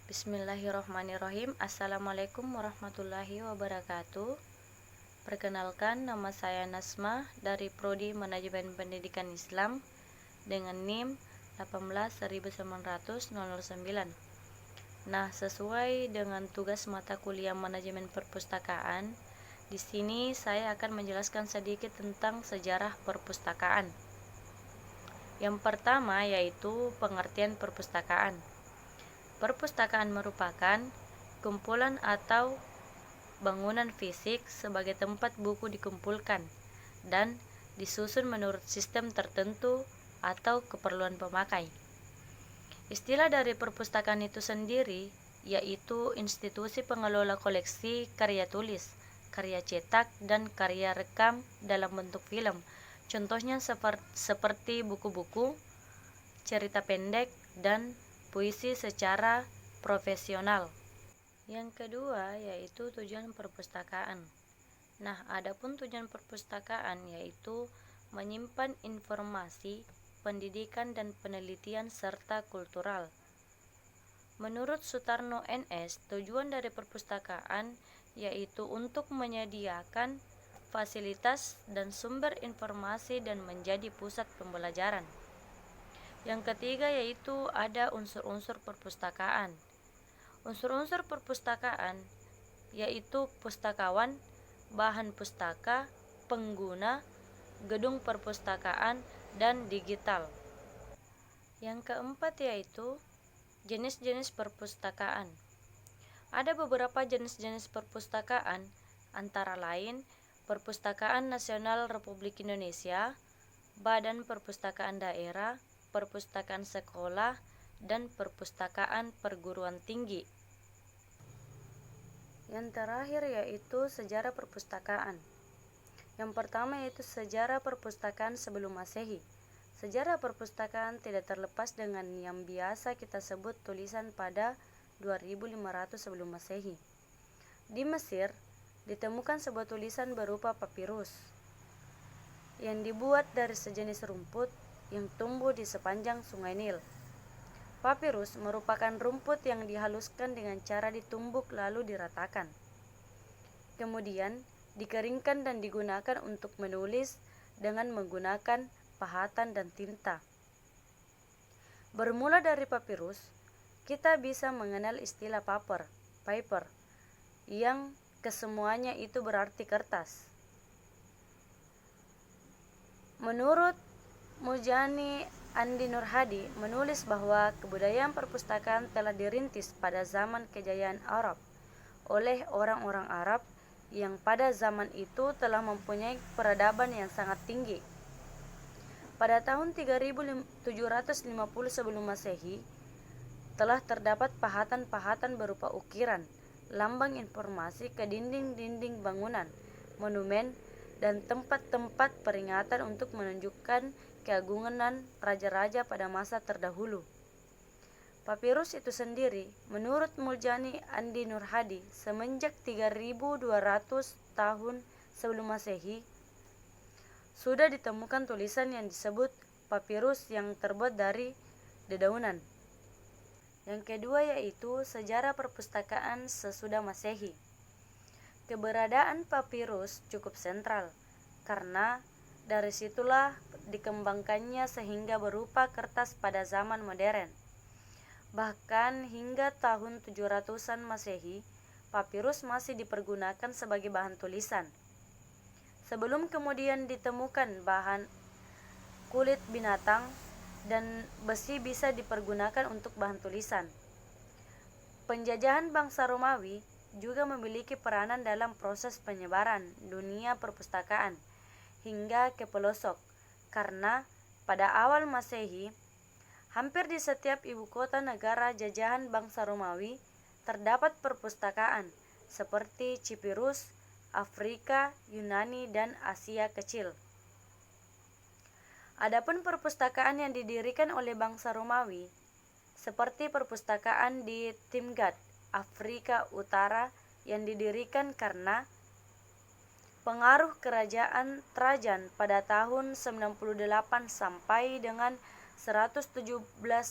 Bismillahirrahmanirrahim. Assalamualaikum warahmatullahi wabarakatuh. Perkenalkan, nama saya Nasma dari Prodi Manajemen Pendidikan Islam dengan NIM 1819009. Nah, sesuai dengan tugas mata kuliah Manajemen Perpustakaan, di sini saya akan menjelaskan sedikit tentang sejarah perpustakaan. Yang pertama yaitu pengertian perpustakaan. Perpustakaan merupakan kumpulan atau bangunan fisik sebagai tempat buku dikumpulkan dan disusun menurut sistem tertentu atau keperluan pemakai. Istilah dari perpustakaan itu sendiri yaitu institusi pengelola koleksi karya tulis, karya cetak, dan karya rekam dalam bentuk film. Contohnya seperti buku-buku, cerita pendek, dan puisi secara profesional. Yang kedua yaitu tujuan perpustakaan. Nah, adapun tujuan perpustakaan yaitu menyimpan informasi, pendidikan, dan penelitian serta kultural. Menurut Sutarno NS, tujuan dari perpustakaan yaitu untuk menyediakan fasilitas dan sumber informasi dan menjadi pusat pembelajaran. Yang ketiga yaitu ada unsur-unsur perpustakaan. Unsur-unsur perpustakaan yaitu pustakawan, bahan pustaka, pengguna, gedung perpustakaan, dan digital. Yang keempat yaitu jenis-jenis perpustakaan. Ada beberapa jenis-jenis perpustakaan, antara lain Perpustakaan Nasional Republik Indonesia, Badan Perpustakaan Daerah, perpustakaan sekolah, dan perpustakaan perguruan tinggi. Yang terakhir yaitu sejarah perpustakaan. Yang pertama yaitu sejarah perpustakaan sebelum Masehi. Sejarah perpustakaan tidak terlepas dengan yang biasa kita sebut tulisan pada 2500 sebelum Masehi. Di Mesir ditemukan sebuah tulisan berupa papirus yang dibuat dari sejenis rumput yang tumbuh di sepanjang Sungai Nil. Papirus merupakan rumput yang dihaluskan dengan cara ditumbuk lalu diratakan. Kemudian dikeringkan dan digunakan untuk menulis dengan menggunakan pahatan dan tinta. Bermula dari papirus, kita bisa mengenal istilah paper, yang kesemuanya itu berarti kertas. Menurut Murjani Andi Nurhadi menulis bahwa kebudayaan perpustakaan telah dirintis pada zaman kejayaan Arab oleh orang-orang Arab yang pada zaman itu telah mempunyai peradaban yang sangat tinggi. Pada tahun 3750 sebelum Masehi telah terdapat pahatan-pahatan berupa ukiran, lambang informasi ke dinding-dinding bangunan, monumen, dan tempat-tempat peringatan untuk menunjukkan keagungan raja-raja pada masa terdahulu. Papirus itu sendiri, menurut Murjani Andi Nurhadi, semenjak 3200 tahun sebelum Masehi, sudah ditemukan tulisan yang disebut papirus yang terbuat dari dedaunan. Yang kedua yaitu sejarah perpustakaan sesudah Masehi. Keberadaan papirus cukup sentral, karena dari situlah dikembangkannya sehingga berupa kertas pada zaman modern. Bahkan hingga tahun 700-an Masehi, papirus masih dipergunakan sebagai bahan tulisan. Sebelum kemudian ditemukan bahan kulit binatang dan besi bisa dipergunakan untuk bahan tulisan. Penjajahan bangsa Romawi juga memiliki peranan dalam proses penyebaran dunia perpustakaan hingga ke pelosok, karena pada awal Masehi hampir di setiap ibu kota negara jajahan bangsa Romawi terdapat perpustakaan seperti Cipirus, Afrika, Yunani, dan Asia Kecil. Adapun perpustakaan yang didirikan oleh bangsa Romawi seperti perpustakaan di Timgad, Afrika Utara yang didirikan karena pengaruh kerajaan Trajan pada tahun 98 sampai dengan 117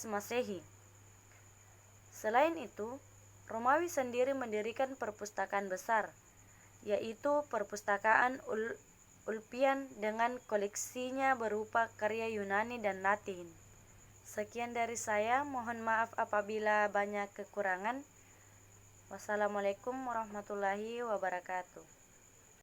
Masehi. Selain itu, Romawi sendiri mendirikan perpustakaan besar, yaitu Perpustakaan Ulpian dengan koleksinya berupa karya Yunani dan Latin. Sekian dari saya, mohon maaf apabila banyak kekurangan. Wassalamualaikum warahmatullahi wabarakatuh.